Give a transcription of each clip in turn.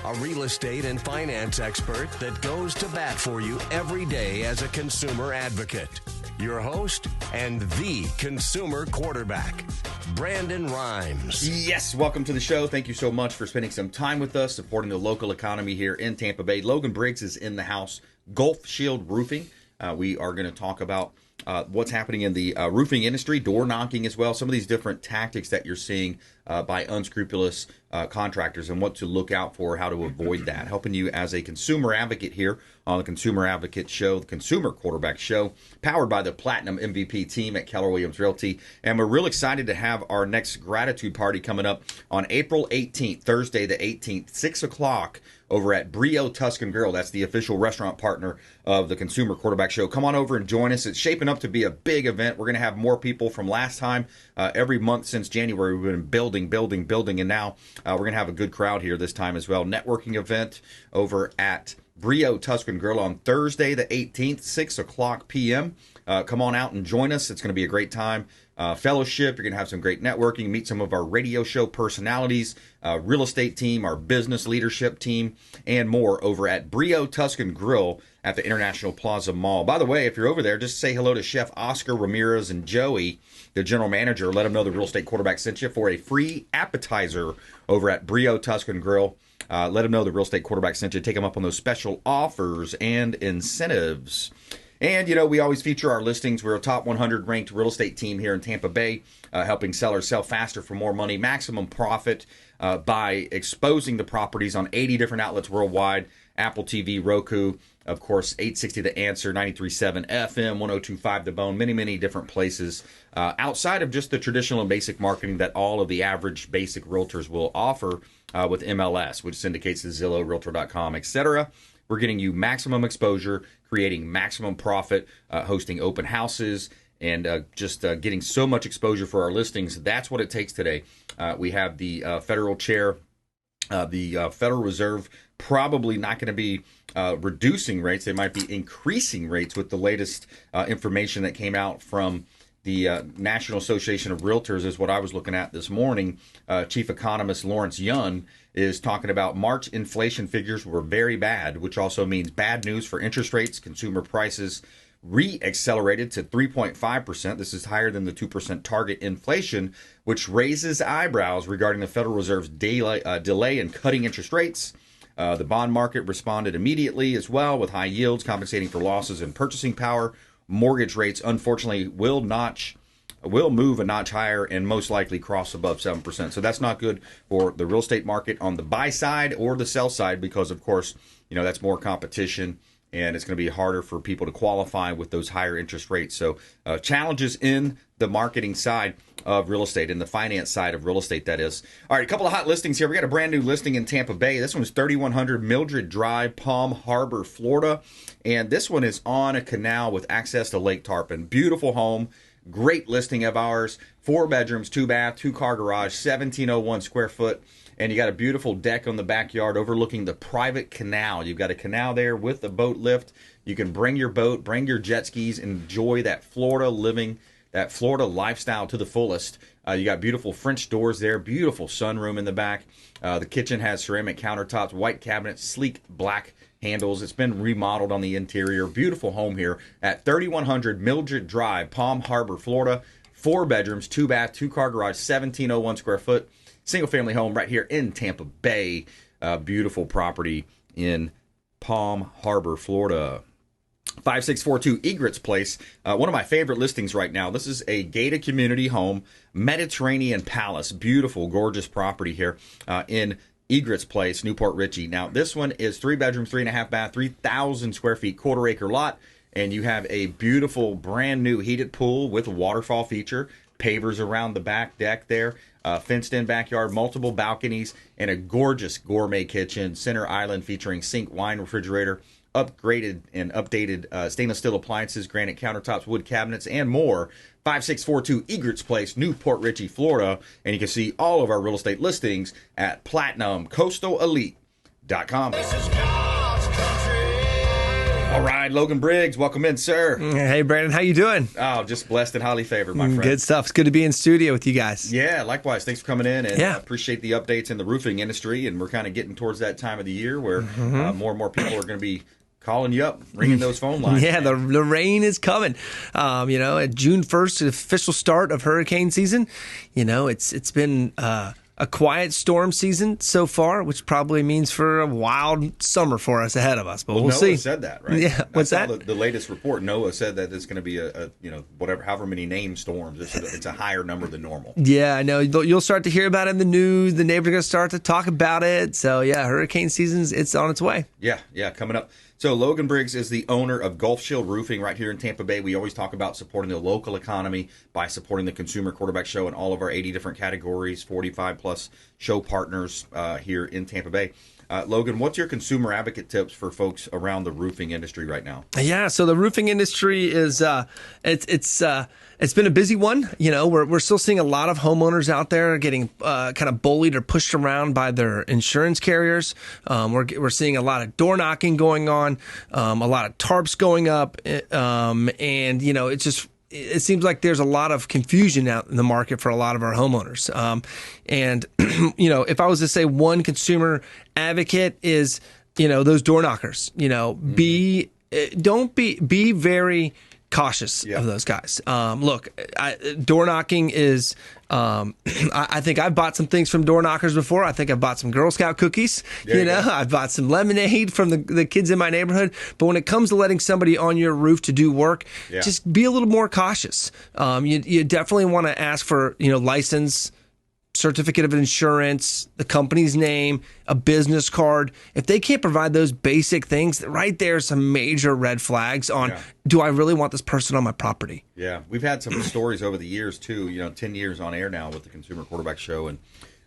a real estate and finance expert that goes to bat for you every day as a consumer advocate. Your host and the consumer quarterback, Brandon Rhymes. Yes, welcome to the show. Thank you so much for spending some time with us, supporting the local economy here in Tampa Bay. Logan Briggs is in the house. Gulf Shield Roofing. We are going to talk about what's happening in the roofing industry, door knocking as well, some of these different tactics that you're seeing by unscrupulous contractors and what to look out for, how to avoid that. Helping you as a consumer advocate here on the Consumer Advocate Show, the Consumer Quarterback Show, powered by the Platinum MVP team at Keller Realty. And we're real excited to have our next gratitude party coming up on April 18th, Thursday the 18th, 6 o'clock. Over at Brio Tuscan Grill. That's the official restaurant partner of the Consumer Quarterback Show. Come on over and join us. It's shaping up to be a big event. We're going to have more people from last time. Every month since January, we've been building, and now we're going to have a good crowd here this time as well. Networking event over at Brio Tuscan Grill on Thursday the 18th, 6 o'clock p.m. Come on out and join us. It's going to be a great time. Fellowship. You're going to have some great networking, meet some of our radio show personalities, real estate team, our business leadership team, and more over at Brio Tuscan Grill at the International Plaza Mall. By the way, if you're over there, just say hello to Chef Oscar Ramirez and Joey, the general manager. Let them know the real estate quarterback sent you for a free appetizer over at Brio Tuscan Grill. Let them know the real estate quarterback sent you. Take them up on those special offers and incentives. And, you know, we always feature our listings. We're a top 100 ranked real estate team here in Tampa Bay, helping sellers sell faster for more money, maximum profit by exposing the properties on 80 different outlets worldwide, Apple TV, Roku, of course, 860 The Answer, 93.7 FM, 102.5 The Bone, many different places outside of just the traditional and basic marketing that all of the average basic realtors will offer with MLS, which syndicates to Zillow, Realtor.com, etc. We're getting you maximum exposure, creating maximum profit, hosting open houses, and just getting so much exposure for our listings. That's what it takes today. We have the federal chair, the Federal Reserve, probably not going to be reducing rates. They might be increasing rates with the latest information that came out from the National Association of Realtors is what I was looking at this morning. Chief Economist Lawrence Yun is talking about March inflation figures were very bad, which also means bad news for interest rates. Consumer prices re-accelerated to 3.5%. This is higher than the 2% target inflation, which raises eyebrows regarding the Federal Reserve's delay in cutting interest rates. The bond market responded immediately as well, with high yields compensating for losses in purchasing power. Mortgage rates, unfortunately, will move a notch higher and most likely cross above 7%. So that's not good for the real estate market on the buy side or the sell side because, of course, you know, that's more competition and it's going to be harder for people to qualify with those higher interest rates. So challenges in the marketing side of real estate, in the finance side of real estate, that is. All right, a couple of hot listings here. We got a brand new listing in Tampa Bay. This one's 3100 Mildred Drive, Palm Harbor, Florida. And this one is on a canal with access to Lake Tarpon. Beautiful home. Great listing of ours. 4 bedrooms, 2 bath, 2-car garage, 1,701 square foot. And you got a beautiful deck on the backyard overlooking the private canal. You've got a canal there with a boat lift. You can bring your boat, bring your jet skis, enjoy that Florida living, that Florida lifestyle to the fullest. You got beautiful French doors there, beautiful sunroom in the back. The kitchen has ceramic countertops, white cabinets, sleek black handles. It's been remodeled on the interior. Beautiful home here at 3100 Mildred Drive, Palm Harbor, Florida. 4 bedrooms, 2 bath, 2-car garage, 1,701 square foot. Single family home right here in Tampa Bay. Beautiful property in Palm Harbor, Florida. 5642 Egret's Place, one of my favorite listings right now. This is a gated community home, Mediterranean Palace. Beautiful, gorgeous property here in Egret's Place, Newport Richey. Now, this one is 3 bedrooms, 3.5 bath, 3,000 square feet, quarter-acre lot. And you have a beautiful, brand new heated pool with a waterfall feature, pavers around the back deck there, fenced-in backyard, multiple balconies, and a gorgeous gourmet kitchen, center island featuring sink, wine refrigerator, upgraded and updated stainless steel appliances, granite countertops, wood cabinets, and more. 5642 Egret's Place, Newport Richey, Florida. And you can see all of our real estate listings at PlatinumCoastalElite.com. This is God's country. All right, Logan Briggs, welcome in, sir. Hey, Brandon, how you doing? Oh, just blessed and highly favored, my friend. Good stuff. It's good to be in studio with you guys. Yeah, likewise. Thanks for coming in, and Yeah. appreciate the updates in the roofing industry. And we're kind of getting towards that time of the year where more and more people are going to be calling you up, ringing those phone lines. Yeah, the rain is coming. At June 1st, the official start of hurricane season. It's been a quiet storm season so far, which probably means for a wild summer for us ahead of us. But we'll see. NOAA said that, right? Yeah. What's that? The latest report, NOAA said that it's going to be however many named storms. It's a higher number than normal. Yeah, I know. You'll start to hear about it in the news. The neighbors are going to start to talk about it. So, yeah, hurricane season's it's on its way. Yeah, coming up. So Logan Briggs is the owner of Gulf Shield Roofing right here in Tampa Bay. We always talk about supporting the local economy by supporting the Consumer Quarterback Show and all of our 80 different categories, 45-plus show partners here in Tampa Bay. Logan, what's your consumer advocate tips for folks around the roofing industry right now? Yeah, so the roofing industry is it's been a busy one. We're still seeing a lot of homeowners out there getting kind of bullied or pushed around by their insurance carriers. We're seeing a lot of door knocking going on, a lot of tarps going up, and it seems like there's a lot of confusion out in the market for a lot of our homeowners. And if I was to say one consumer advocate is, those door knockers, be very cautious of those guys. Look, door knocking is, I think I've bought some things from door knockers before. I think I've bought some Girl Scout cookies. I've bought some lemonade from the kids in my neighborhood. But when it comes to letting somebody on your roof to do work, just be a little more cautious. You definitely want to ask for, license, certificate of insurance, the company's name, a business card. If they can't provide those basic things, right there are some major red flags on, do I really want this person on my property? Yeah, we've had some stories over the years, too, 10 years on air now with the Consumer Quarterback Show, and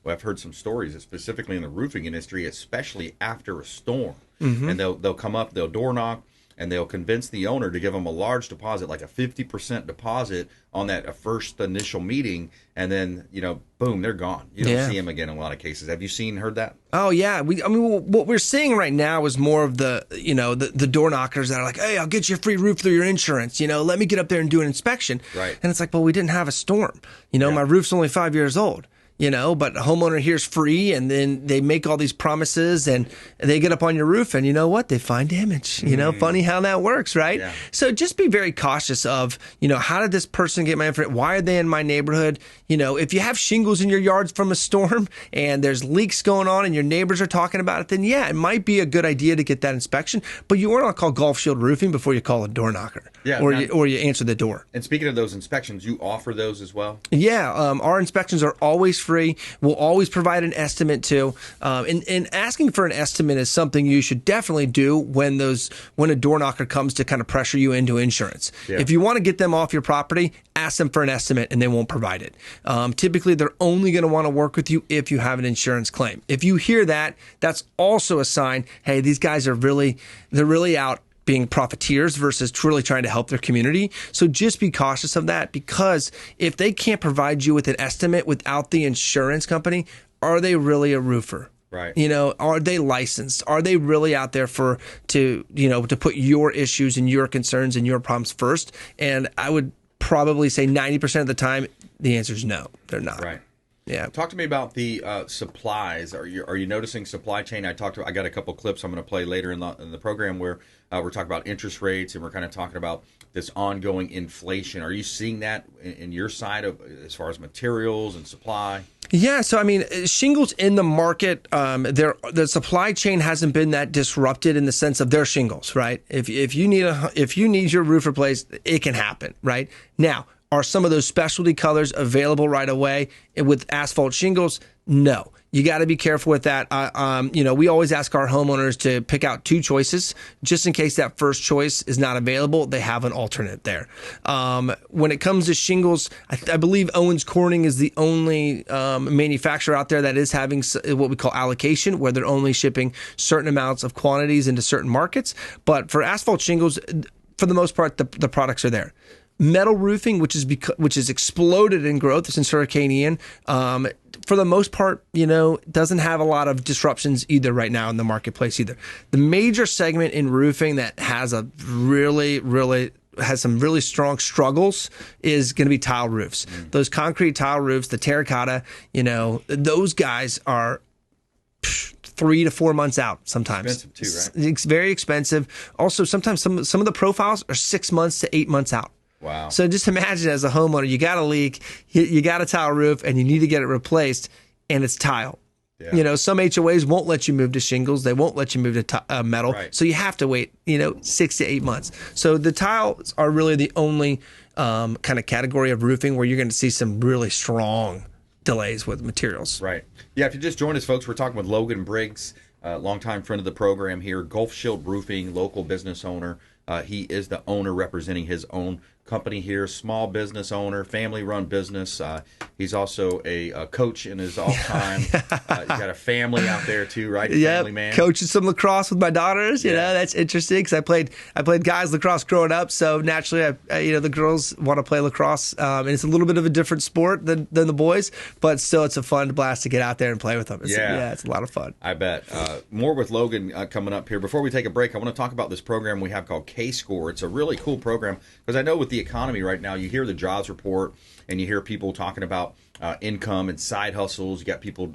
I've heard some stories, specifically in the roofing industry, especially after a storm. And they'll come up, they'll door knock, and they'll convince the owner to give them a large deposit, like a 50% deposit on that first initial meeting, and then, boom, they're gone. You don't see them again in a lot of cases. Have you heard that? Oh, yeah. What we're seeing right now is more of the door knockers that are like, hey, I'll get you a free roof through your insurance. Let me get up there and do an inspection. Right. And it's like, well, we didn't have a storm. My roof's only 5 years old. But a homeowner here's free, and then they make all these promises, and they get up on your roof, and you know what? They find damage. Funny how that works, right? Yeah. So just be very cautious of, how did this person get my information? Why are they in my neighborhood? If you have shingles in your yards from a storm and there's leaks going on and your neighbors are talking about it, then it might be a good idea to get that inspection. But you want to call Gulf Shield Roofing before you call a door knocker, or you answer the door. And speaking of those inspections, you offer those as well? Yeah, our inspections are always free. We'll always provide an estimate too. And asking for an estimate is something you should definitely do when a door knocker comes to kind of pressure you into insurance. Yeah. If you want to get them off your property, ask them for an estimate and they won't provide it. Typically, they're only going to want to work with you if you have an insurance claim. If you hear that, that's also a sign, hey, these guys are really out being profiteers versus truly trying to help their community. So just be cautious of that, because if they can't provide you with an estimate without the insurance company, are they really a roofer? Right. Are they licensed? Are they really out there to put your issues and your concerns and your problems first? And I would probably say 90% of the time, the answer is no, they're not. Right. Yeah. Talk to me about the supplies. Are you noticing supply chain? I got a couple clips I'm going to play later in the program where we're talking about interest rates, and we're kind of talking about this ongoing inflation. Are you seeing that in your side of as far as materials and supply? Yeah, so shingles in the market, the supply chain hasn't been that disrupted in the sense of their shingles, right? If you need your roof replaced, it can happen, right? Now, are some of those specialty colors available right away with asphalt shingles? No. You got to be careful with that. We always ask our homeowners to pick out two choices, just in case that first choice is not available. They have an alternate there. When it comes to shingles, I believe Owens Corning is the only manufacturer out there that is having what we call allocation, where they're only shipping certain amounts of quantities into certain markets. But for asphalt shingles, for the most part, the products are there. Metal roofing, which is exploded in growth since Hurricane Ian, for the most part, doesn't have a lot of disruptions either right now in the marketplace either. The major segment in roofing that has a has some really strong struggles is going to be tile roofs. Those concrete tile roofs, the terracotta, those guys are 3 to 4 months out sometimes. Expensive too, right? It's very expensive. Also, sometimes some of the profiles are 6 months to 8 months out. Wow. So just imagine as a homeowner, you got a leak, you got a tile roof, and you need to get it replaced, and it's tile. Yeah. Some HOAs won't let you move to shingles. They won't let you move to metal. Right. So you have to wait, 6 to 8 months. So the tiles are really the only kind of category of roofing where you're going to see some really strong delays with materials. Right. Yeah, if you just joined us, folks, we're talking with Logan Briggs, longtime friend of the program here, Gulf Shield Roofing, local business owner. He is the owner representing his own company here, small business owner, family-run business. He's also a coach in his off time. He's got a family out there too, right? Family man. Coaching some lacrosse with my daughters. You know, that's interesting because I played guys lacrosse growing up, so naturally, the girls want to play lacrosse, and it's a little bit of a different sport than the boys, but still, it's a fun blast to get out there and play with them. It's a lot of fun. I bet. More with Logan coming up here. Before we take a break, I want to talk about this program we have called K-Score. It's a really cool program because I know with the economy right now, you hear the jobs report and you hear people talking about income and side hustles. You got people,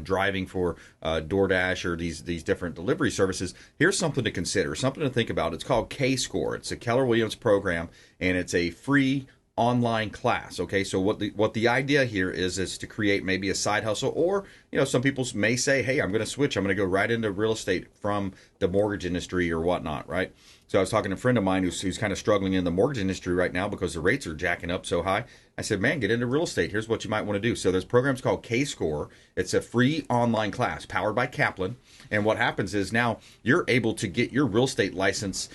driving for DoorDash or these different delivery services. Here's something to consider, something to think about. It's called K-Score. It's a Keller Williams program, and it's a free online class. Okay, so what the idea here is to create maybe a side hustle, or some people may say, hey, I'm going to switch. I'm going to go right into real estate from the mortgage industry or whatnot, right? So I was talking to a friend of mine who's kind of struggling in the mortgage industry right now because the rates are jacking up so high. I said, man, get into real estate. Here's what you might want to do. So there's programs called K-Score. It's a free online class powered by Kaplan. And what happens is now you're able to get your real estate license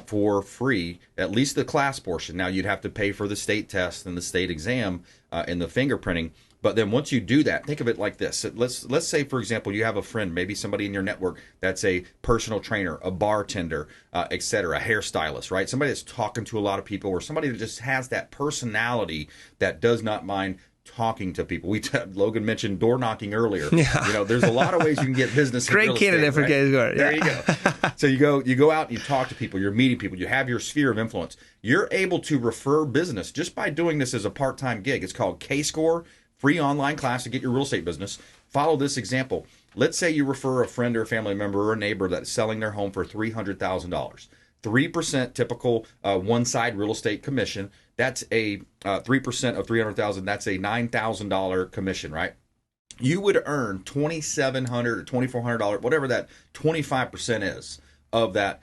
for free, at least the class portion. Now you'd have to pay for the state test and the state exam and the fingerprinting. But then once you do that, think of it like this. Let's say, for example, you have a friend, maybe somebody in your network that's a personal trainer, a bartender, et cetera, a hairstylist, right? Somebody that's talking to a lot of people, or somebody that just has that personality that does not mind talking to people. Logan mentioned door knocking earlier. Yeah. There's a lot of ways you can get business. Great candidate for K-Score. There you go. So you go out and you talk to people, you're meeting people, you have your sphere of influence. You're able to refer business just by doing this as a part-time gig. It's called K-Score. Free online class to get your real estate business. Follow this example. Let's say you refer a friend or a family member or a neighbor that's selling their home for $300,000. 3% typical one-side real estate commission. That's a 3% of $300,000. That's a $9,000 commission, right? You would earn $2,700 or $2,400, whatever that 25% is of that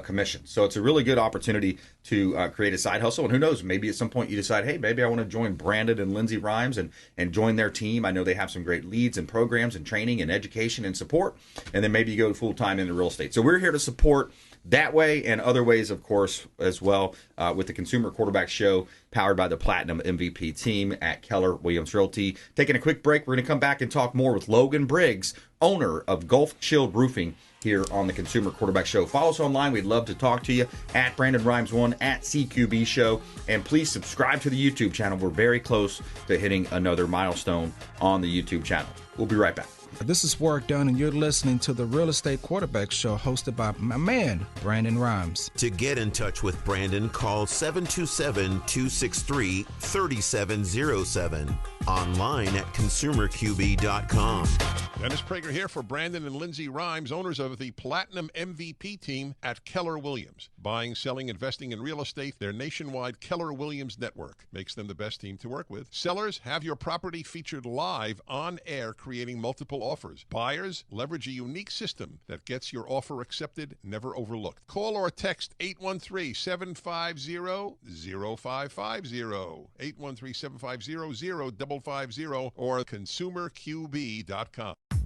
commission. So it's a really good opportunity to create a side hustle. And who knows, maybe at some point you decide, hey, maybe I want to join Brandon and Lindsay Rhymes and join their team. I know they have some great leads and programs and training and education and support. And then maybe you go full-time into real estate. So we're here to support that way and other ways, of course, as well, with the Consumer Quarterback Show powered by the Platinum MVP team at Keller Williams Realty. Taking a quick break. We're going to come back and talk more with Logan Briggs, owner of Gulf Shield Roofing, here on the Consumer Quarterback Show. Follow us online. We'd love to talk to you at Brandon Rhymes 1, at CQB Show. And please subscribe to the YouTube channel. We're very close to hitting another milestone on the YouTube channel. We'll be right back. This is Warwick Dunn, and you're listening to the Real Estate Quarterback Show hosted by my man, Brandon Rhymes. To get in touch with Brandon, call 727-263-3707. Online at consumerqb.com. Dennis Prager here for Brandon and Lindsay Rhymes, owners of the Platinum MVP team at Keller Williams. Buying, selling, investing in real estate, their nationwide Keller Williams network makes them the best team to work with. Sellers, have your property featured live on air, creating multiple offers. Buyers, leverage a unique system that gets your offer accepted, never overlooked. Call or text 813-750-0550, 813-750-0550, or consumerqb.com. I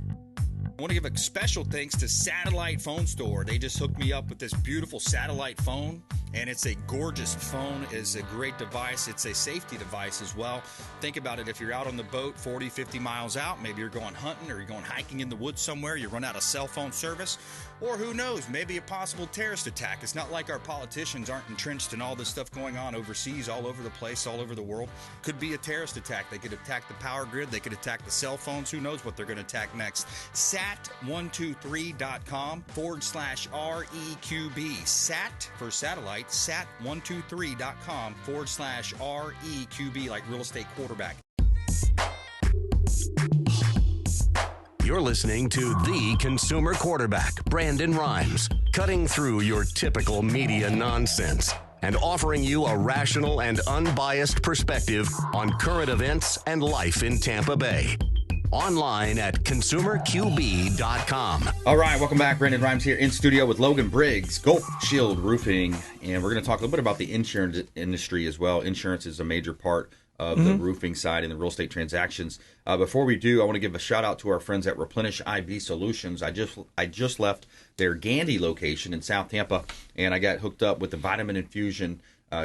want to give a special thanks to Satellite Phone Store. They just hooked me up with this beautiful satellite phone, and it's a gorgeous phone. It's a great device. It's a safety device as well. Think about it. If you're out on the boat 40, 50 miles out, maybe you're going hunting or you're going hiking in the woods somewhere, you run out of cell phone service. or who knows, maybe a possible terrorist attack. It's not like our politicians aren't entrenched in all this stuff going on overseas, all over the place, all over the world. Could be a terrorist attack. They could attack the power grid. They could attack the cell phones. Who knows what they're going to attack next. Sat123.com/REQB. Sat for satellite, sat123.com/REQB, like real estate quarterback. You're listening to the consumer quarterback, Brandon Rhymes, cutting through your typical media nonsense and offering you a rational and unbiased perspective on current events and life in Tampa Bay. Online at consumerqb.com. All right, welcome back. Brandon Rhymes here in studio with Logan Briggs, Gulf Shield Roofing, and we're going to talk a little bit about the insurance industry as well. Insurance is a major part of the roofing side and the real estate transactions. Before we do, I want to give a shout out to our friends at Replenish IV Solutions. I just left their Gandy location in South Tampa, and I got hooked up with the vitamin infusion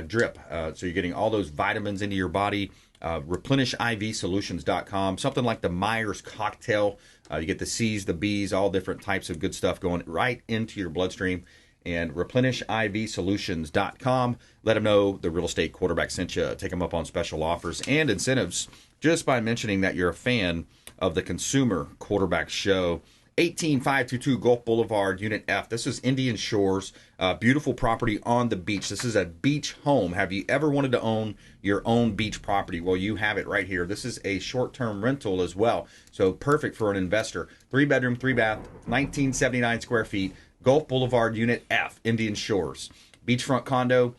drip. So you're getting all those vitamins into your body. ReplenishIVSolutions.com, something like the Myers cocktail. You get the C's, the B's, all different types of good stuff going right into your bloodstream. And ReplenishIVSolutions.com. Let them know the real estate quarterback sent you. Take them up on special offers and incentives just by mentioning that you're a fan of the Consumer Quarterback Show. 18522 Gulf Boulevard, Unit F. This is Indian Shores, beautiful property on the beach. This is a beach home. Have you ever wanted to own your own beach property? Well, you have it right here. This is a short-term rental as well, so perfect for an investor. 3-bedroom, 3-bath, 1979 square feet, Gulf Boulevard, Unit F, Indian Shores. Beachfront condo.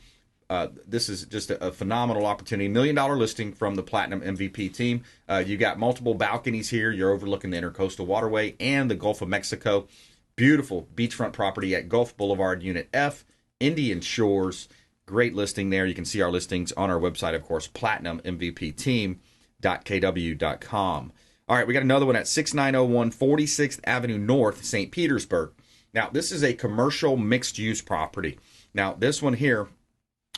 This is just a phenomenal opportunity. $1 million listing from the Platinum MVP team. You got multiple balconies here. You're overlooking the Intercoastal Waterway and the Gulf of Mexico. Beautiful beachfront property at Gulf Boulevard, Unit F, Indian Shores. Great listing there. You can see our listings on our website, of course, platinummvpteam.kw.com. All right, we got another one at 6901 46th Avenue North, St. Petersburg. Now, this is a commercial mixed-use property. Now, this one here,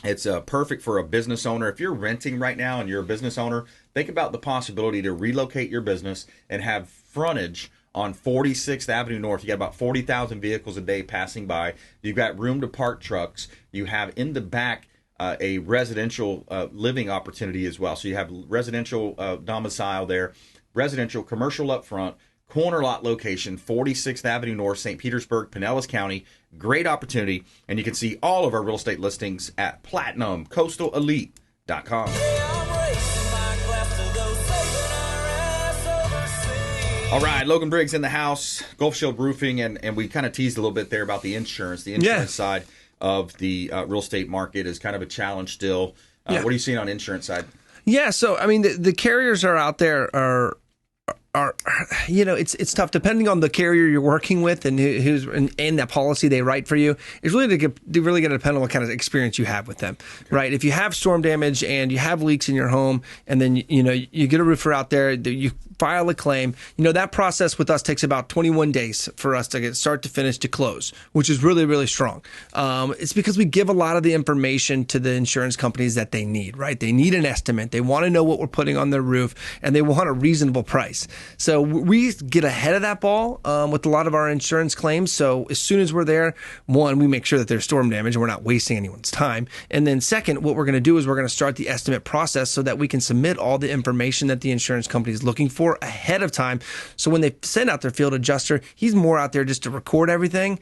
it's perfect for a business owner. If you're renting right now and you're a business owner, think about the possibility to relocate your business and have frontage on 46th Avenue North. You got about 40,000 vehicles a day passing by. You've got room to park trucks. You have in the back a residential living opportunity as well. So you have residential domicile there, residential, commercial up front, corner lot location, 46th Avenue North, St. Petersburg, Pinellas County. Great opportunity. And you can see all of our real estate listings at platinumcoastalelite.com. All right, Logan Briggs in the house, Gulf Shield Roofing, and we kind of teased a little bit there about the insurance. The insurance side of the real estate market is kind of a challenge still. What are you seeing on the insurance side? Yeah, so, I mean, the carriers are out there are it's tough depending on the carrier you're working with and who's in that policy they write for you. It's really going to depend on what kind of experience you have with them, right? If you have storm damage and you have leaks in your home, and then you get a roofer out there, you file a claim. That process with us takes about 21 days for us to get start to finish to close, which is really, really strong. It's because we give a lot of the information to the insurance companies that they need, right? They need an estimate. They want to know what we're putting on their roof, and they want a reasonable price. So we get ahead of that ball with a lot of our insurance claims. So as soon as we're there, one, we make sure that there's storm damage and we're not wasting anyone's time. And then second, what we're going to do is we're going to start the estimate process so that we can submit all the information that the insurance company is looking for ahead of time. So when they send out their field adjuster, he's more out there just to record everything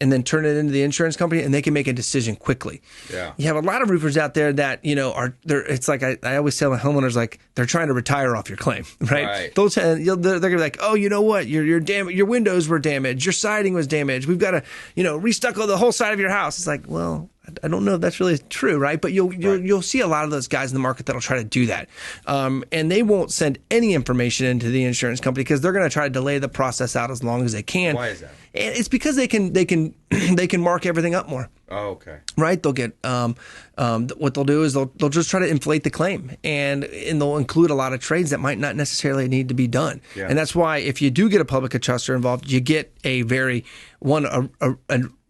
and then turn it into the insurance company, and they can make a decision quickly. Yeah, you have a lot of roofers out there that it's like I always tell the homeowners, like, they're trying to retire off your claim, right? They're gonna be like, oh, you know what, your windows were damaged, your siding was damaged, we've got to restucco the whole side of your house. It's like, well, I don't know if that's really true, right? But you'll see a lot of those guys in the market that'll try to do that, and they won't send any information into the insurance company because they're going to try to delay the process out as long as they can. Why is that? And it's because they can mark everything up more. Oh, okay. Right? They'll get what they'll do is they'll just try to inflate the claim, and they'll include a lot of trades that might not necessarily need to be done. Yeah. And that's why if you do get a public adjuster involved, you get a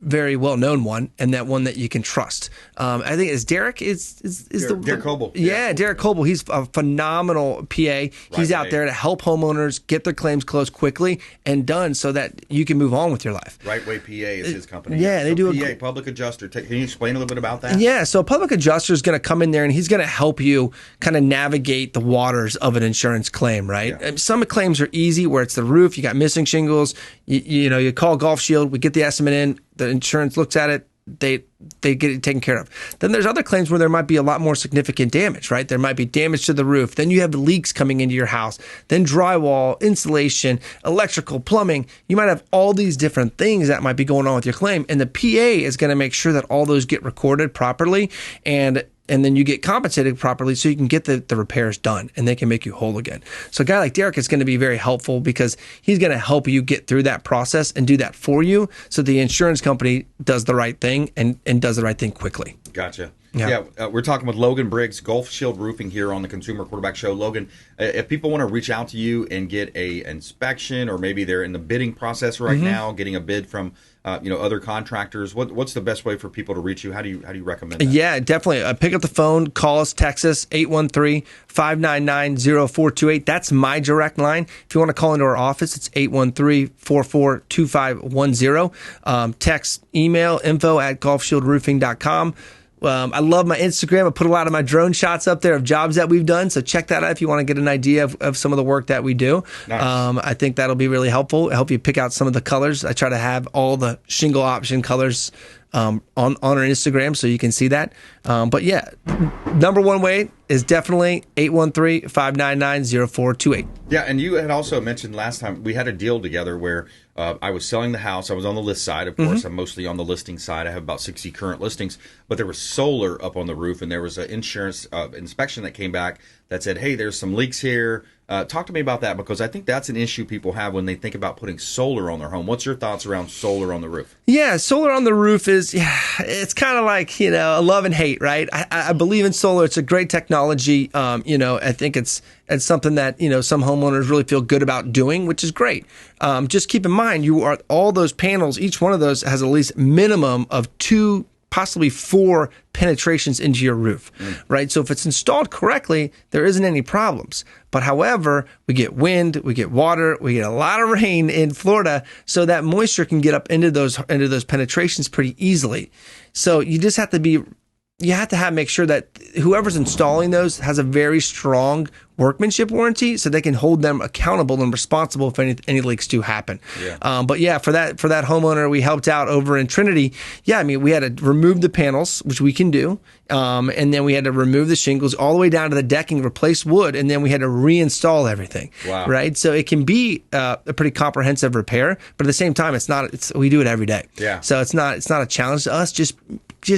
very well known one, and that one that you can trust. I think it's Derek Derek Coble. Yeah, Derek Coble. He's a phenomenal PA. He's out there to help homeowners get their claims closed quickly and done so that you can move on with your life. Right Way PA is his company. Yeah, they do PA, public adjuster. Can you explain a little bit about that? Yeah, so a public adjuster is going to come in there and he's going to help you kind of navigate the waters of an insurance claim, right? Yeah. Some claims are easy where it's the roof, you got missing shingles, you call Gulf Shield, we get the estimate in, the insurance looks at it, they get it taken care of. Then there's other claims where there might be a lot more significant damage, right? There might be damage to the roof. Then you have the leaks coming into your house. Then drywall, insulation, electrical, plumbing. You might have all these different things that might be going on with your claim. And the PA is going to make sure that all those get recorded properly and then you get compensated properly so you can get the repairs done and they can make you whole again. So a guy like Derek is going to be very helpful because he's going to help you get through that process and do that for you so the insurance company does the right thing and does the right thing quickly. Gotcha. Yeah. We're talking with Logan Briggs, Gulf Shield Roofing here on the Consumer Quarterback Show. Logan, if people want to reach out to you and get a inspection, or maybe they're in the bidding process right now, getting a bid from other contractors, what's the best way for people to reach you? How do you recommend that? Yeah, definitely. Pick up the phone, call us, text us, 813-599-0428. That's my direct line. If you want to call into our office, it's 813-442510. Text, email, info@gulfshieldroofing.com. I love my Instagram. I put a lot of my drone shots up there of jobs that we've done. So check that out if you want to get an idea of some of the work that we do. Nice. I think that'll be really helpful. Help you pick out some of the colors. I try to have all the shingle option colors on our Instagram so you can see that. But yeah, number one way is definitely 813-599-0428. Yeah, and you had also mentioned last time we had a deal together where I was selling the house. I was on the list side, of course. I'm mostly on the listing side. I have about 60 current listings, but there was solar up on the roof, and there was an insurance inspection that came back that said, hey, there's some leaks here. Talk to me about that, because I think that's an issue people have when they think about putting solar on their home. What's your thoughts around solar on the roof? Yeah, solar on the roof it's kind of like, a love and hate, right? I believe in solar. It's a great technology. I think it's something that, some homeowners really feel good about doing, which is great. Just keep in mind, all those panels, each one of those has at least minimum of 2, possibly 4 penetrations into your roof, right? So if it's installed correctly, there isn't any problems. But however, we get wind, we get water, we get a lot of rain in Florida, so that moisture can get up into those penetrations pretty easily. So you just have to make sure that whoever's installing those has a very strong workmanship warranty, so they can hold them accountable and responsible if any leaks do happen. Yeah. But yeah, for that homeowner we helped out over in Trinity, we had to remove the panels, which we can do, and then we had to remove the shingles all the way down to the decking, replace wood, and then we had to reinstall everything. Wow. Right? So it can be a pretty comprehensive repair, but at the same time, we do it every day. Yeah. So it's not a challenge to us. Just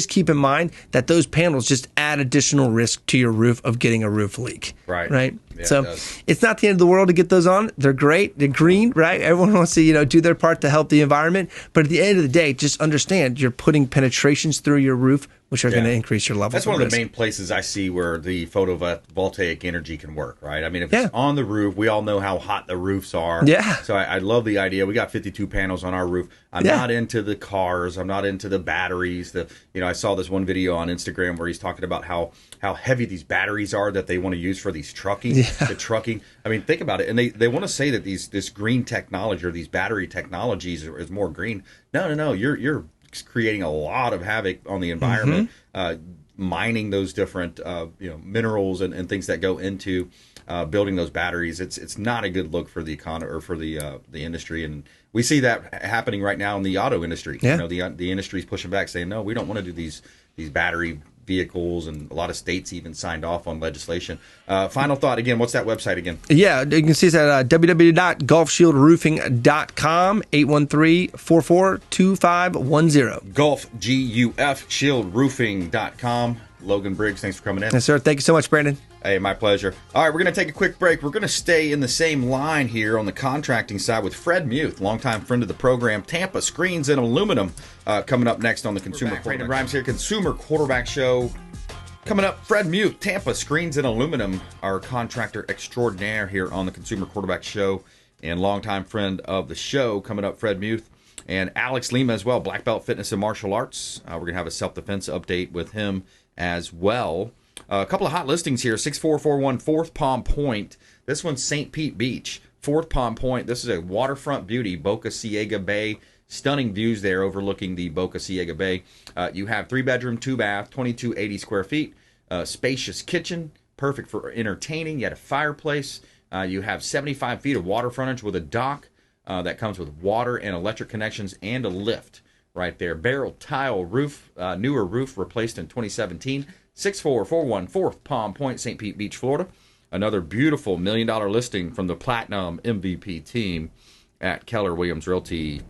keep in mind that those panels just add additional risk to your roof of getting a roof leak. Right. Yeah, so it's not the end of the world to get those on. They're great. They're green, right? Everyone wants to, do their part to help the environment. But at the end of the day, just understand you're putting penetrations through your roof, which are going to increase your level. That's one of the main places I see where the photovoltaic energy can work, right? I mean, if it's on the roof, we all know how hot the roofs are. Yeah. So I love the idea. We got 52 panels on our roof. I'm not into the cars. I'm not into the batteries. I saw this one video on Instagram where he's talking about how heavy these batteries are that they want to use for these trucking. The trucking. I mean, think about it. And they want to say that this green technology or these battery technologies is more green. No. You're creating a lot of havoc on the environment, mining those different minerals and things that go into building those batteries. It's not a good look for the economy or for the industry, and we see that happening right now in the auto industry. Yeah. The industry's pushing back, saying no, we don't want to do these battery vehicles, and a lot of states even signed off on legislation. Final thought again, what's that website again? Yeah, you can see it's at www.gulfshieldroofing.com, 813-442510. GulfShieldroofing.com. Logan Briggs, thanks for coming in. Yes, sir. Thank you so much, Brandon. Hey, my pleasure. All right, we're going to take a quick break. We're going to stay in the same line here on the contracting side with Fred Muth, longtime friend of the program. Tampa Screens and Aluminum coming up next on the Consumer Quarterback. Brandon Rhymes here, Consumer Quarterback Show. Coming up, Fred Muth, Tampa Screens and Aluminum, our contractor extraordinaire here on the Consumer Quarterback Show, and longtime friend of the show. Coming up, Fred Muth. And Alex Lima as well, Black Belt Fitness and Martial Arts. We're going to have a self-defense update with him as well. A couple of hot listings here. 6441 Fourth Palm Point. This one's St. Pete Beach. Fourth Palm Point. This is a waterfront beauty, Boca Ciega Bay. Stunning views there overlooking the Boca Ciega Bay. You have 3-bedroom, 2-bath, 2280 square feet. Spacious kitchen, perfect for entertaining. You had a fireplace. You have 75 feet of water frontage with a dock that comes with water and electric connections and a lift right there. Barrel tile roof, newer roof replaced in 2017. 6441 Fourth Palm Point, St. Pete Beach, Florida. Another beautiful $1 million listing from the Platinum MVP team at Keller Williams Realty.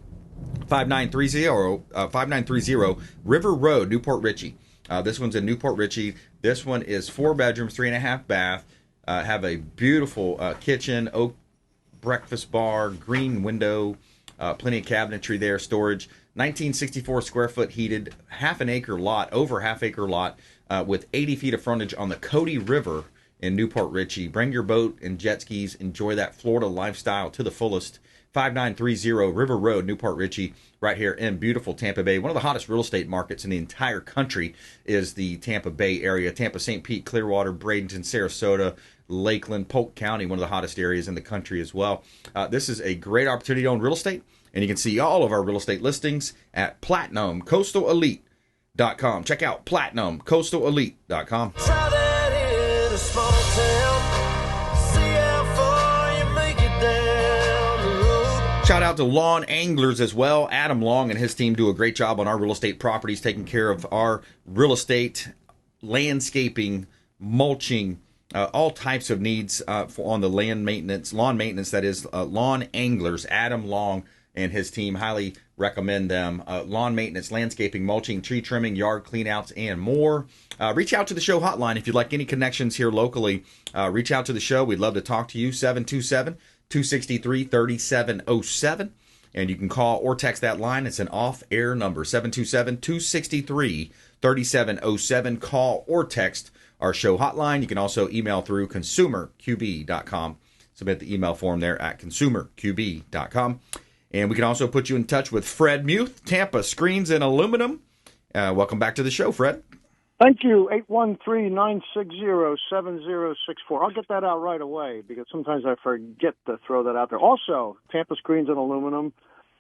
5930 River Road, Newport Richey. This one's in Newport Richey. This one is 4 bedrooms, 3.5 bath. Have a beautiful kitchen, oak breakfast bar, green window, plenty of cabinetry there, storage. 1964 square foot heated, over half acre lot with 80 feet of frontage on the Cody River in Newport Richey. Bring your boat and jet skis. Enjoy that Florida lifestyle to the fullest. 5930 River Road, Newport Richey, right here in beautiful Tampa Bay. One of the hottest real estate markets in the entire country is the Tampa Bay area. Tampa, St. Pete, Clearwater, Bradenton, Sarasota, Lakeland, Polk County, one of the hottest areas in the country as well. This is a great opportunity to own real estate, and you can see all of our real estate listings at PlatinumCoastalElite.com. Check out PlatinumCoastalElite.com. Shout out to lawn anglers as well. Adam Long and his team do a great job on our real estate properties, taking care of our real estate, landscaping, mulching, all types of needs on the lawn maintenance, that is, lawn anglers. Adam Long and his team, highly recommend them. Lawn maintenance, landscaping, mulching, tree trimming, yard cleanouts, and more. Reach out to the show hotline if you'd like any connections here locally. Reach out to the show. We'd love to talk to you. 727-263-3707. And you can call or text that line. It's an off-air number, 727-263-3707. Call or text our show hotline. You can also email through consumerqb.com. Submit the email form there at consumerqb.com. And we can also put you in touch with Fred Muth, Tampa Screens and Aluminum. Welcome back to the show, Fred. Thank you. 813-960-7064. I'll get that out right away because sometimes I forget to throw that out there. Also, Tampa Screens and Aluminum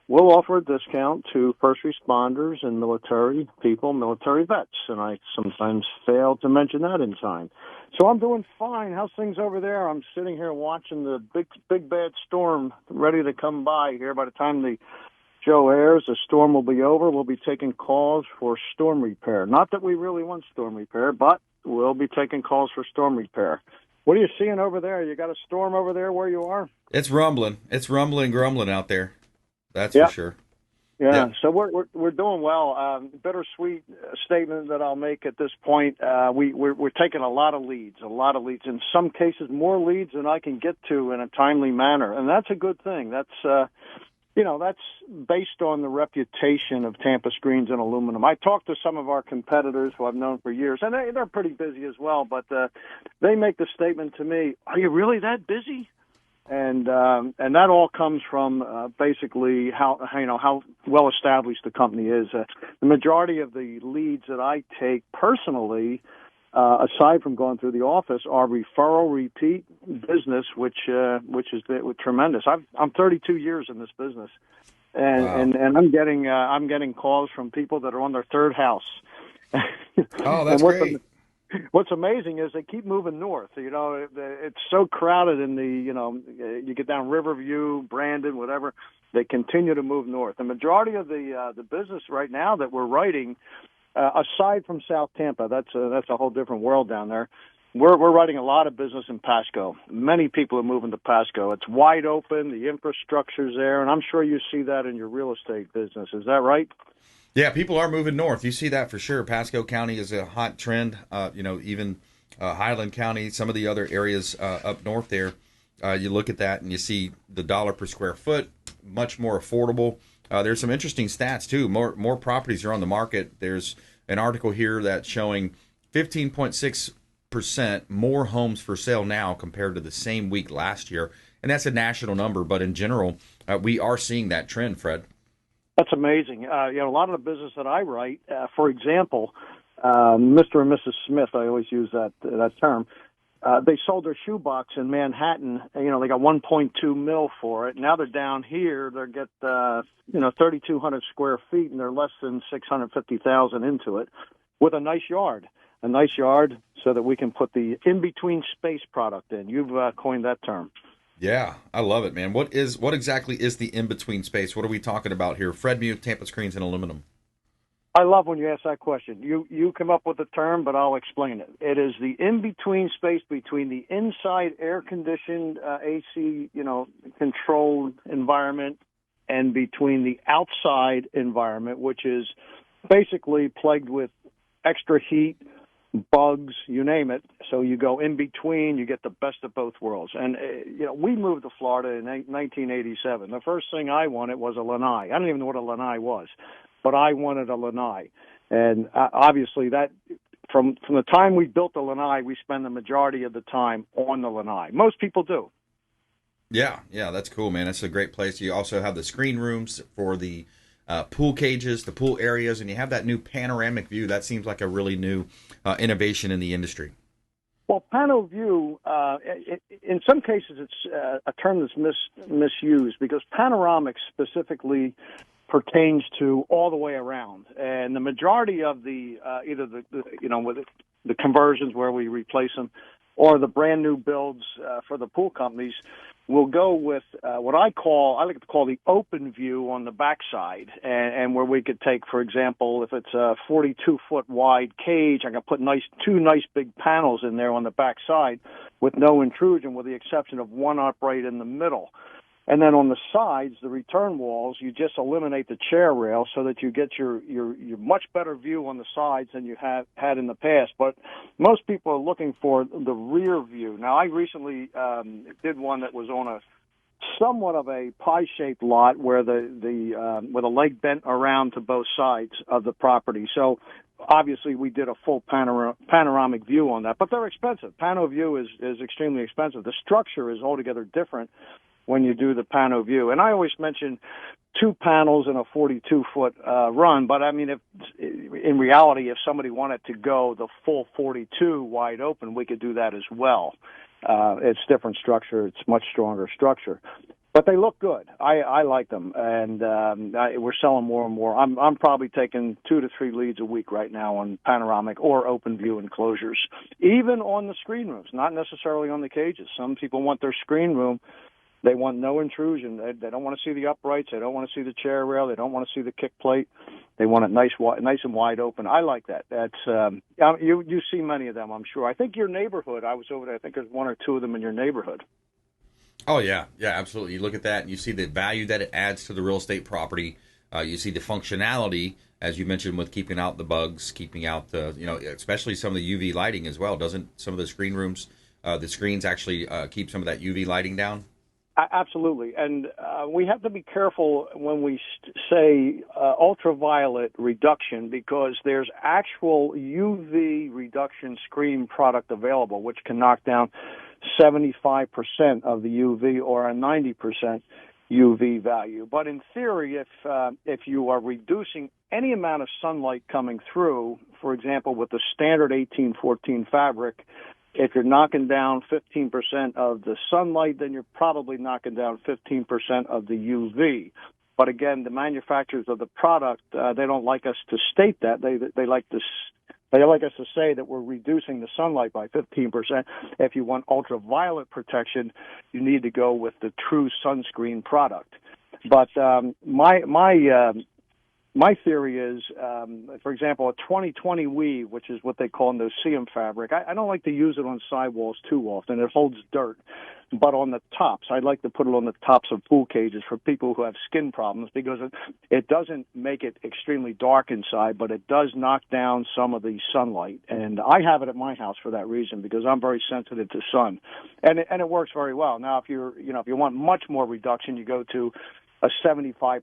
will offer a discount to first responders and military people, military vets, and I sometimes fail to mention that in time. So I'm doing fine. How's things over there? I'm sitting here watching the big bad storm ready to come by here. By the time the show airs, the storm will be over. We'll be taking calls for storm repair. Not that we really want storm repair, but we'll be taking calls for storm repair. What are you seeing over there? You got a storm over there where you are? It's rumbling. It's rumbling, grumbling out there. That's for sure. Yeah, so we're doing well. Bittersweet statement that I'll make at this point. We're taking a lot of leads. In some cases, more leads than I can get to in a timely manner, and that's a good thing. That's that's based on the reputation of Tampa Screens and Aluminum. I talked to some of our competitors who I've known for years, and they're pretty busy as well. But they make the statement to me, "Are you really that busy?" And that all comes from basically how well established the company is. The majority of the leads that I take personally, aside from going through the office, are referral repeat business, which is tremendous. I'm 32 years in this business, and I'm getting calls from people that are on their third house. Oh, that's great. What's amazing is they keep moving north. It's so crowded in you get down Riverview, Brandon, whatever. They continue to move north. The majority of the business right now that we're writing, aside from South Tampa, that's a whole different world down there. We're writing a lot of business in Pasco. Many people are moving to Pasco. It's wide open. The infrastructure's there, and I'm sure you see that in your real estate business. Is that right? Yeah, people are moving north. You see that for sure. Pasco County is a hot trend. Even Highland County, some of the other areas up north there, you look at that and you see the dollar per square foot, much more affordable. There's some interesting stats, too. More properties are on the market. There's an article here that's showing 15.6% more homes for sale now compared to the same week last year. And that's a national number, but in general, we are seeing that trend, Fred. That's amazing. A lot of the business that I write, for example, Mr. and Mrs. Smith, I always use that term. They sold their shoebox in Manhattan. They got 1.2 mil for it. Now they're down here. They get 3,200 square feet, and they're less than 650,000 into it, with a nice yard. A nice yard, so that we can put the in-between space product in. You've coined that term. Yeah, I love it, man. What exactly is the in-between space? What are we talking about here? Fred Muth, Tampa Screens and Aluminum. I love when you ask that question. You come up with the term, but I'll explain it. It is the in-between space between the inside air-conditioned AC, controlled environment, and between the outside environment, which is basically plagued with extra heat, bugs, you name it. So you go in between, you get the best of both worlds. And, we moved to Florida in 1987. The first thing I wanted was a lanai. I don't even know what a lanai was, but I wanted a lanai. And obviously that, from the time we built the lanai, we spend the majority of the time on the lanai. Most people do. Yeah, that's cool, man. That's a great place. You also have the screen rooms for the pool cages, the pool areas, and you have that new panoramic view. That seems like a really new innovation in the industry. Well, pano view, in some cases, it's a term that's misused, because panoramic specifically pertains to all the way around, and the majority of the either with the conversions where we replace them, or the brand new builds for the pool companies, will go with what I like to call the open view on the backside, and where we could take, for example, if it's a 42-foot wide cage, I can put two nice big panels in there on the backside with no intrusion, with the exception of one upright in the middle. And then on the sides, the return walls, you just eliminate the chair rail so that you get your much better view on the sides than you had in the past. But most people are looking for the rear view. Now, I recently did one that was on a somewhat of a pie-shaped lot where with a leg bent around to both sides of the property. So obviously we did a full panoramic view on that, but they're expensive. Pano view is extremely expensive. The structure is altogether different when you do the pano view. And I always mention 2 panels in a 42-foot run, but I mean, in reality, if somebody wanted to go the full 42 wide open, we could do that as well. It's different structure. It's much stronger structure. But they look good. I like them, and we're selling more and more. I'm probably taking 2 to 3 leads a week right now on panoramic or open view enclosures, even on the screen rooms, not necessarily on the cages. Some people want their screen room. They want no intrusion. They don't want to see the uprights. They don't want to see the chair rail. They don't want to see the kick plate. They want it nice and wide open. I like that. That's you see many of them, I'm sure. I think your neighborhood. I was over there. I think there's 1 or 2 of them in your neighborhood. Oh yeah, absolutely. You look at that and you see the value that it adds to the real estate property. You see the functionality, as you mentioned, with keeping out the bugs, keeping out the especially some of the UV lighting as well. Doesn't some of the screen rooms, the screens actually keep some of that UV lighting down? Absolutely, and we have to be careful when we say ultraviolet reduction, because there's actual UV reduction screen product available, which can knock down 75% of the UV or a 90% UV value. But in theory, if you are reducing any amount of sunlight coming through, for example, with the standard 1814 fabric, if you're knocking down 15% of the sunlight, then you're probably knocking down 15% of the UV. But again, the manufacturers of the product, they don't like us to state that. They like us to say that we're reducing the sunlight by 15%. If you want ultraviolet protection, you need to go with the true sunscreen product. But my theory is, for example, a 2020 weave, which is what they call no-seum fabric. I don't like to use it on sidewalls too often. It holds dirt. But on the tops, I'd like to put it on the tops of pool cages for people who have skin problems, because it doesn't make it extremely dark inside, but it does knock down some of the sunlight. And I have it at my house for that reason, because I'm very sensitive to sun. And it works very well. Now, if you want much more reduction, you go to a 75%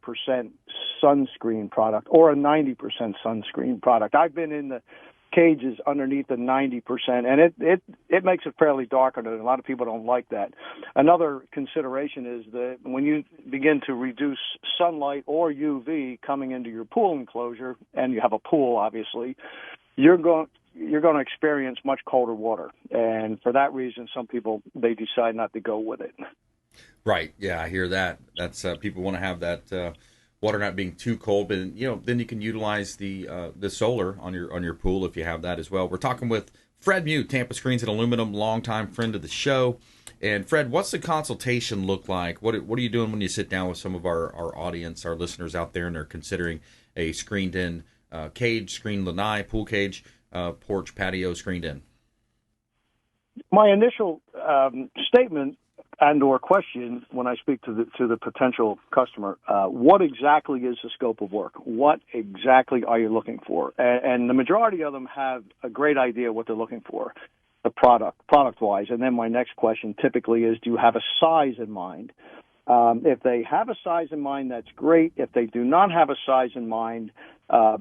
sunscreen product or a 90% sunscreen product. I've been in the cage is underneath the 90%, and it makes it fairly dark under it. A lot of people don't like that. Another consideration is that when you begin to reduce sunlight or UV coming into your pool enclosure, and you have a pool, obviously, you're going to experience much colder water. And for that reason, some people, they decide not to go with it. Right. Yeah, I hear that. That's people want to have that water not being too cold, but then you can utilize the solar on your pool if you have that as well. We're talking with Fred Muth, Tampa Screens and Aluminum, longtime friend of the show. And Fred, what's the consultation look like? What are you doing when you sit down with some of our audience, our listeners out there, and they're considering a screened-in cage, screened lanai, pool cage, porch, patio, screened in? My initial statement and/or question when I speak to the potential customer, what exactly is the scope of work? What exactly are you looking for? And the majority of them have a great idea what they're looking for, the product-wise. And then my next question typically is, do you have a size in mind? If they have a size in mind, that's great. If they do not have a size in mind,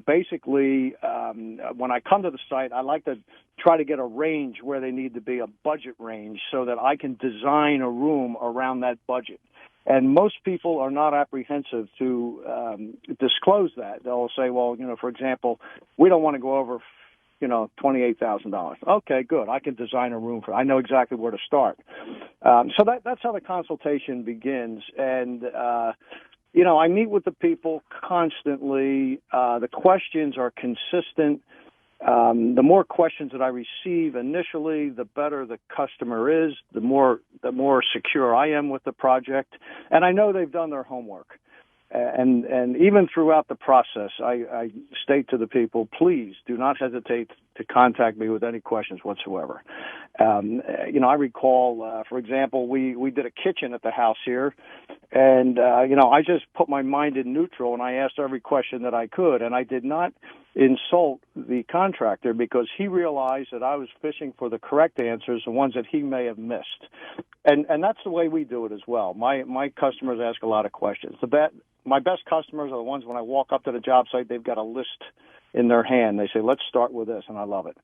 basically, when I come to the site, I like to try to get a range where they need to be, a budget range, so that I can design a room around that budget. And most people are not apprehensive to disclose that. They'll say, well, for example, we don't want to go over $28,000. Okay, good. I can design a room I know exactly where to start. So that's how the consultation begins. And, I meet with the people constantly. The questions are consistent. The more questions that I receive initially, the better the customer is, the more secure I am with the project. And I know they've done their homework. And even throughout the process, I state to the people, please do not hesitate to contact me with any questions whatsoever. I recall, for example, we did a kitchen at the house here, and, I just put my mind in neutral, and I asked every question that I could, and I did not insult the contractor because he realized that I was fishing for the correct answers, the ones that he may have missed. And that's the way we do it as well. My customers ask a lot of questions. My best customers are the ones when I walk up to the job site, they've got a list in their hand. They say, let's start with this, and I love it.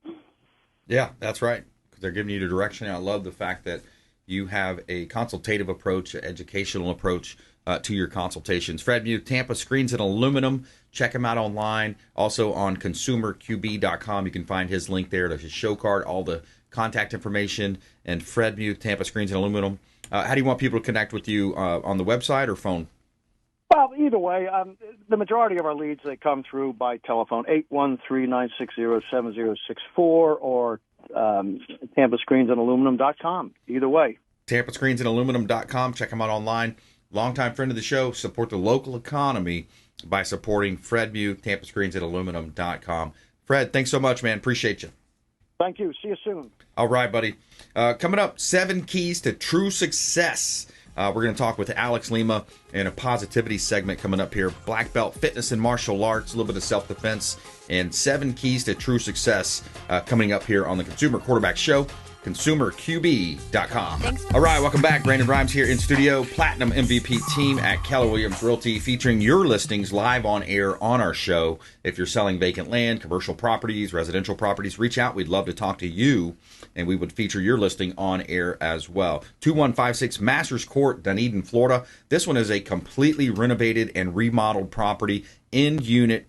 Yeah, that's right. They're giving you the direction. I love the fact that you have a consultative approach, an educational approach to your consultations. Fred Muth, Tampa Screens and Aluminum. Check him out online. Also on consumerqb.com. You can find his link there to his show card, all the contact information. And Fred Muth, Tampa Screens and Aluminum. How do you want people to connect with you, on the website or phone? Well, either way, the majority of our leads, they come through by telephone, 813-960-7064 or TampaScreensandAluminum.com. Either way. TampaScreensandAluminum.com. Check them out online. Longtime friend of the show. Support the local economy by supporting Fred Muth, TampaScreensandAluminum.com. Fred, thanks so much, man. Appreciate you. Thank you. See you soon. All right, buddy. Coming up, 7 keys to true success. We're going to talk with Alex Lima in a positivity segment coming up here. Black belt, fitness and martial arts, a little bit of self-defense, and 7 keys to true success coming up here on the Consumer Quarterback Show, consumerqb.com. All right, welcome back. Brandon Rhymes here in studio. Platinum MVP team at Keller Williams Realty, featuring your listings live on air on our show. If you're selling vacant land, commercial properties, residential properties, reach out. We'd love to talk to you, and we would feature your listing on air as well. 2156 Masters Court, Dunedin, Florida. This one is a completely renovated and remodeled property, in-unit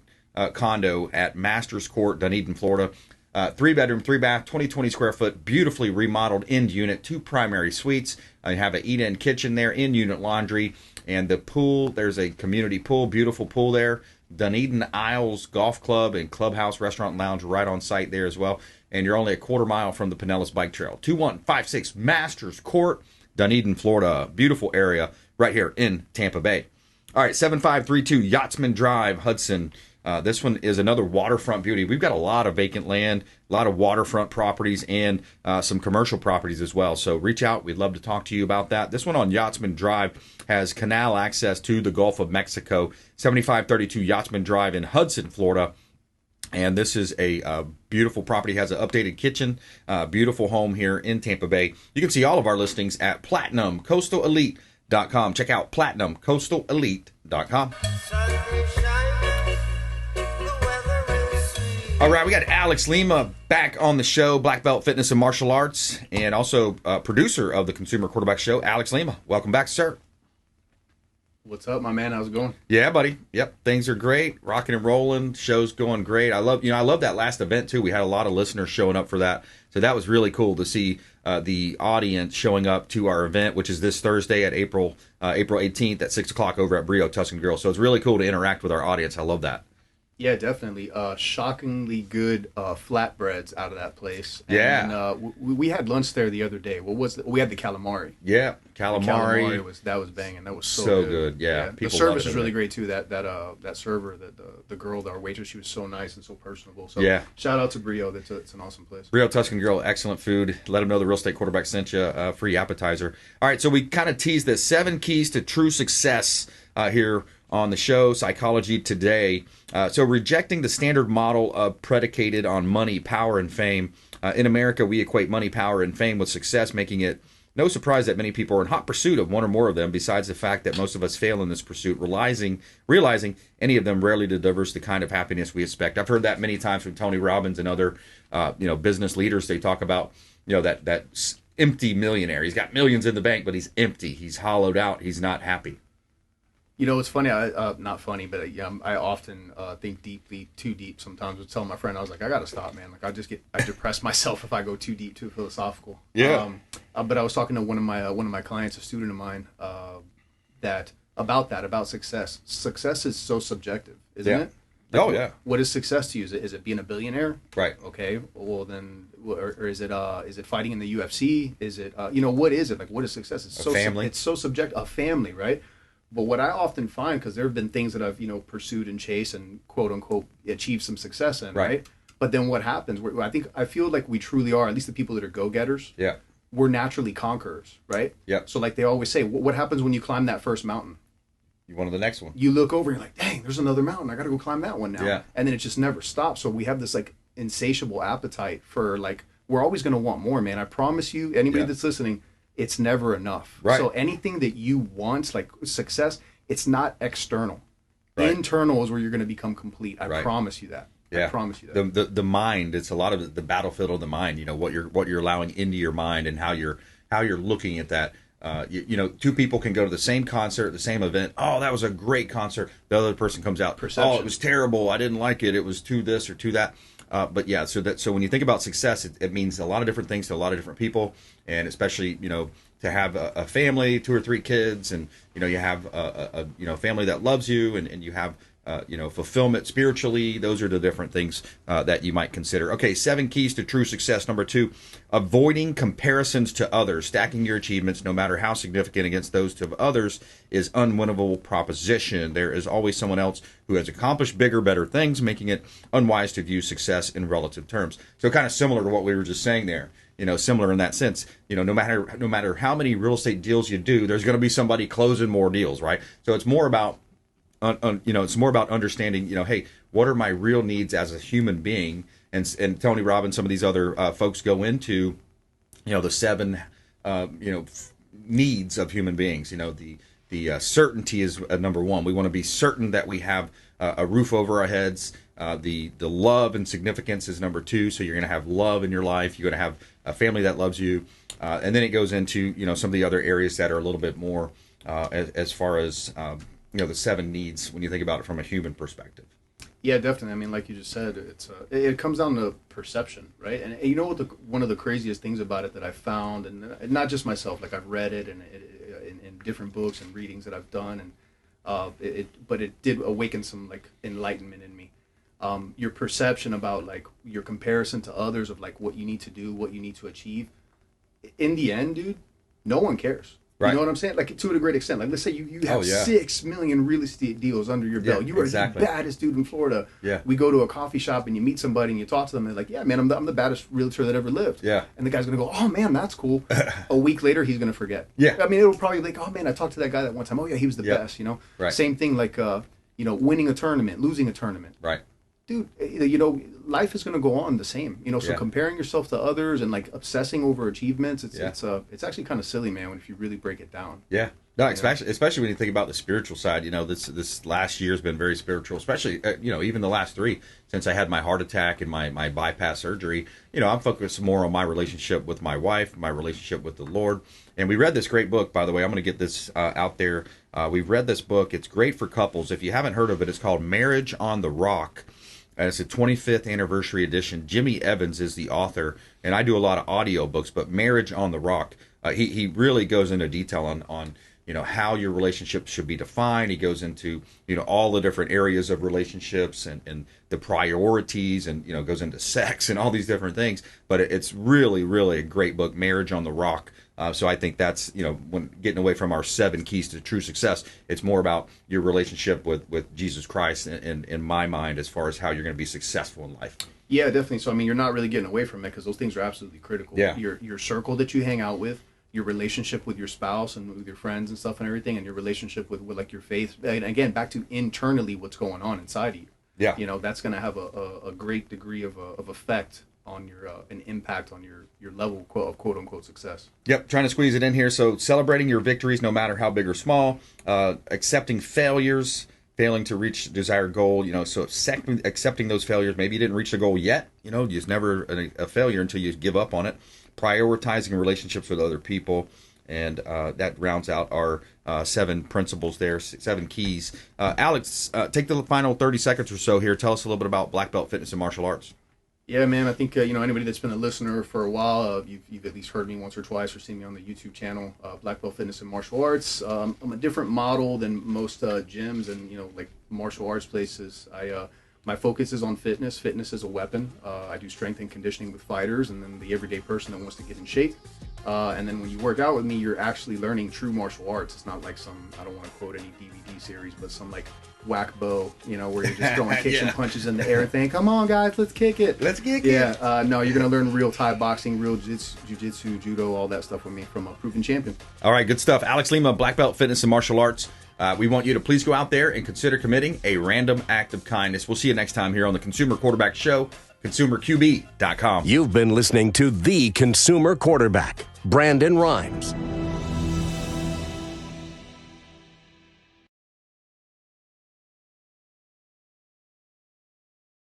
condo at Masters Court, Dunedin, Florida. 3-bedroom, 3-bath, 20 square foot, beautifully remodeled end unit, 2 primary suites. You have an eat-in kitchen there, in-unit laundry, and the pool. There's a community pool, beautiful pool there. Dunedin Isles Golf Club and Clubhouse Restaurant and Lounge right on site there as well. And you're only a quarter mile from the Pinellas Bike Trail. 2156 Masters Court, Dunedin, Florida. Beautiful area right here in Tampa Bay. All right, 7532 Yachtsman Drive, Hudson. This one is another waterfront beauty. We've got a lot of vacant land, a lot of waterfront properties, and some commercial properties as well. So reach out. We'd love to talk to you about that. This one on Yachtsman Drive has canal access to the Gulf of Mexico. 7532 Yachtsman Drive in Hudson, Florida. And this is a beautiful property, has an updated kitchen, beautiful home here in Tampa Bay. You can see all of our listings at PlatinumCoastalElite.com. Check out PlatinumCoastalElite.com. All right, we got Alex Lima back on the show, Black Belt Fitness and Martial Arts, and also producer of the Consumer Quarterback Show. Alex Lima, welcome back, sir. What's up, my man? How's it going? Yeah, buddy. Yep, things are great, rocking and rolling. Show's going great. I love that last event too. We had a lot of listeners showing up for that, so that was really cool to see the audience showing up to our event, which is this Thursday at April 18th at 6 o'clock over at Brio Tuscan Grill. So it's really cool to interact with our audience. I love that. Yeah, definitely. Shockingly good flatbreads out of that place. Yeah. And we had lunch there the other day. We had the calamari. Yeah, calamari. That was banging. That was so good. Yeah. The service was really great too. That server, the girl, our waitress, she was so nice and so personable. So yeah. Shout out to Brio. It's an awesome place. Brio Tuscan Grill, excellent food. Let them know the Real Estate Quarterback sent you a free appetizer. All right, so we kind of teased the 7 keys to true success here on the show, Psychology Today. So rejecting the standard model of predicated on money, power, and fame. In America, we equate money, power, and fame with success, making it no surprise that many people are in hot pursuit of one or more of them, besides the fact that most of us fail in this pursuit, realizing any of them rarely delivers the kind of happiness we expect. I've heard that many times from Tony Robbins and other business leaders. They talk about that empty millionaire. He's got millions in the bank, but he's empty. He's hollowed out. He's not happy. It's funny. Not funny, but I often think too deep. Sometimes I was telling my friend, I was like, I gotta stop, man. Like I depress myself if I go too deep, too philosophical. Yeah. But I was talking to one of my clients, a student of mine, about success. Success is so subjective, isn't it? Like, What is success to you? Is it being a billionaire? Right. Okay. Well, then, or is it fighting in the UFC? Is it what is it? Like, what is success? It's family. It's so subjective. A family, right? But what I often find, because there have been things that I've pursued and chased and quote unquote achieved some success in, right? But then what happens? I feel like we truly are, at least the people that are go-getters. Yeah. We're naturally conquerors, right? Yeah. So like they always say, what happens when you climb that first mountain? You want to the next one. You look over and you're like, dang, there's another mountain. I got to go climb that one now. Yeah. And then it just never stops. So we have this like insatiable appetite for like, we're always going to want more, man. I promise you, anybody that's listening, it's never enough. Right. So anything that you want, like success, it's not external. Right. Internal is where you're going to become complete. I promise you that. Yeah. I promise you that. The mind, it's a lot of the battlefield of the mind, what you're allowing into your mind and how you're looking at that. Two people can go to the same concert, the same event. Oh, that was a great concert. The other person comes out, perception. Oh, it was terrible. I didn't like it. It was too this or too that. But yeah, so when you think about success, it means a lot of different things to a lot of different people, and especially to have a family, 2 or 3 kids, and you have a family that loves you, and you have fulfillment spiritually. Those are the different things that you might consider. Okay, 7 keys to true success. Number 2, avoiding comparisons to others. Stacking your achievements, no matter how significant, against those of others is unwinnable proposition. There is always someone else who has accomplished bigger, better things, making it unwise to view success in relative terms. So kind of similar to what we were just saying there. Similar in that sense. No matter how many real estate deals you do, there's going to be somebody closing more deals, right? So it's more about it's more about understanding, hey, what are my real needs as a human being? And Tony Robbins, some of these other folks go into, the 7, needs of human beings. The certainty is number 1. We want to be certain that we have a roof over our heads. The love and significance is number 2. So you're going to have love in your life. You're going to have a family that loves you. And then it goes into, some of the other areas that are a little bit more as far as, the 7 needs when you think about it from a human perspective. Yeah, definitely. I mean, like you just said, it comes down to perception, right? And you know what? One of the craziest things about it that I found, and not just myself, like I've read it and in different books and readings that I've done, but it did awaken some like enlightenment in me. Your perception about like your comparison to others of like what you need to do, what you need to achieve. In the end, dude, no one cares. Right. You know what I'm saying? Like to a great extent. Like let's say you have 6 million real estate deals under your belt. You are the baddest dude in Florida. Yeah. We go to a coffee shop and you meet somebody and you talk to them and they're like, yeah, man, I'm the baddest realtor that ever lived. Yeah. And the guy's gonna go, oh man, that's cool. A week later he's gonna forget. Yeah. I mean, it'll probably be like, oh man, I talked to that guy that one time. Oh yeah, he was the best. Right. Same thing like winning a tournament, losing a tournament. Right. dude, life is going to go on the same, so comparing yourself to others and like obsessing over achievements, it's actually kind of silly, man, if you really break it down. Yeah. No, especially when you think about the spiritual side, this last year has been very spiritual, especially, even the last 3, since I had my heart attack and my bypass surgery. I'm focused more on my relationship with my wife, my relationship with the Lord. And we read this great book, by the way. I'm going to get this out there. We've read this book. It's great for couples. If you haven't heard of it, it's called Marriage on the Rock. It's a 25th anniversary edition. Jimmy Evans is the author, and I do a lot of audio books, but Marriage on the Rock, he really goes into detail on how your relationship should be defined. He goes into, all the different areas of relationships and the priorities, and, goes into sex and all these different things. But it's really, really a great book, Marriage on the Rock. So I think that's, when getting away from our 7 keys to true success, it's more about your relationship with Jesus Christ in my mind, as far as how you're going to be successful in life. Yeah, definitely. So, you're not really getting away from it, because those things are absolutely critical. Yeah. Your circle that you hang out with, your relationship with your spouse and with your friends and stuff and everything, and your relationship with like your faith. And again, back to internally what's going on inside of you. Yeah. That's going to have a great degree of effect on your an impact on your level of quote unquote success. Yep, trying to squeeze it in here. So celebrating your victories, no matter how big or small, accepting failures, failing to reach desired goal. So accepting those failures. Maybe you didn't reach the goal yet. It's never a failure until you give up on it. Prioritizing relationships with other people, and that rounds out our 7 principles there, 7 keys. Alex, take the final 30 seconds or so here. Tell us a little bit about Black Belt Fitness and Martial Arts. Yeah, man, I think, anybody that's been a listener for a while, you've at least heard me once or twice or seen me on the YouTube channel, Black Belt Fitness and Martial Arts. I'm a different model than most gyms and, like martial arts places. My focus is on fitness. Fitness is a weapon. I do strength and conditioning with fighters, and then the everyday person that wants to get in shape. And then when you work out with me, you're actually learning true martial arts. It's not like I don't want to quote any DVD series, but some like whack bow, where you're just throwing kicks and punches in the air and saying, come on, guys, let's kick it. Let's kick it. Yeah, no, you're going to learn real Thai boxing, real jiu-jitsu, judo, all that stuff with me from a proven champion. All right, good stuff. Alex Lima, Black Belt Fitness and Martial Arts. We want you to please go out there and consider committing a random act of kindness. We'll see you next time here on the Consumer Quarterback Show, consumerqb.com. You've been listening to The Consumer Quarterback, Brandon Rhymes.